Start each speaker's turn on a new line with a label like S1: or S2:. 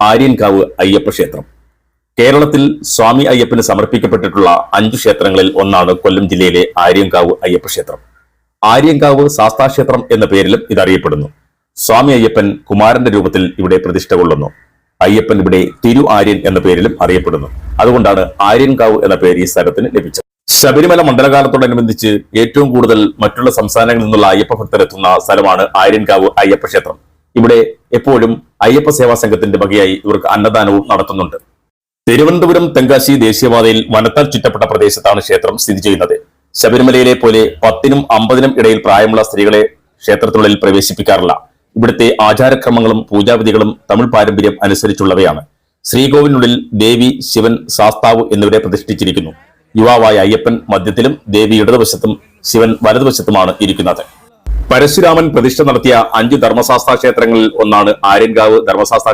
S1: ആര്യൻകാവ് അയ്യപ്പ ക്ഷേത്രം. കേരളത്തിൽ സ്വാമി അയ്യപ്പന് സമർപ്പിക്കപ്പെട്ടിട്ടുള്ള 5 ക്ഷേത്രങ്ങളിൽ ഒന്നാണ് കൊല്ലം ജില്ലയിലെ ആര്യൻകാവ് അയ്യപ്പ ക്ഷേത്രം. ആര്യൻകാവ് ശാസ്താക്ഷേത്രം എന്ന പേരിലും ഇതറിയപ്പെടുന്നു. സ്വാമി അയ്യപ്പൻ കുമാരന്റെ രൂപത്തിൽ ഇവിടെ പ്രതിഷ്ഠ കൊള്ളുന്നു. അയ്യപ്പൻ ഇവിടെ തിരു ആര്യൻ എന്ന പേരിലും അറിയപ്പെടുന്നു. അതുകൊണ്ടാണ് ആര്യൻകാവ് എന്ന പേര് ഈ സ്ഥലത്തിന് ലഭിച്ചത്. ശബരിമല മണ്ഡലകാലത്തോടനുബന്ധിച്ച് ഏറ്റവും കൂടുതൽ മറ്റുള്ള സംസ്ഥാനങ്ങളിൽ നിന്നുള്ള അയ്യപ്പ ഭക്തർ എത്തുന്ന സ്ഥലമാണ് ആര്യൻകാവ് അയ്യപ്പ ക്ഷേത്രം. ഇവിടെ എപ്പോഴും അയ്യപ്പ സേവാ സംഘത്തിന്റെ വകയായി ഇവർക്ക് അന്നദാനവും നടത്തുന്നുണ്ട്. തിരുവനന്തപുരം തെങ്കാശി ദേശീയപാതയിൽ വനത്താൽ ചുറ്റപ്പെട്ട പ്രദേശത്താണ് ക്ഷേത്രം സ്ഥിതി ചെയ്യുന്നത്. ശബരിമലയിലെ പോലെ 10നും 50നും ഇടയിൽ പ്രായമുള്ള സ്ത്രീകളെ ക്ഷേത്രത്തിനുള്ളിൽ പ്രവേശിപ്പിക്കാറില്ല. ഇവിടുത്തെ ആചാരക്രമങ്ങളും പൂജാവിധികളും തമിഴ് പാരമ്പര്യം അനുസരിച്ചുള്ളവയാണ്. ശ്രീകോവിലിനുള്ളിൽ ദേവി, ശിവൻ, ശാസ്താവ് എന്നിവരെ പ്രതിഷ്ഠിച്ചിരിക്കുന്നു. യുവാവായ അയ്യപ്പൻ മധ്യത്തിലും ദേവി ഇടതുവശത്തും ശിവൻ വലതുവശത്തുമാണ് ഇരിക്കുന്നത്. പരശുരാമൻ പ്രതിഷ്ഠ നടത്തിയ 5 ധർമ്മശാസ്താ ക്ഷേത്രങ്ങളിൽ ഒന്നാണ് ആര്യൻകാവ് ധർമ്മശാസ്താ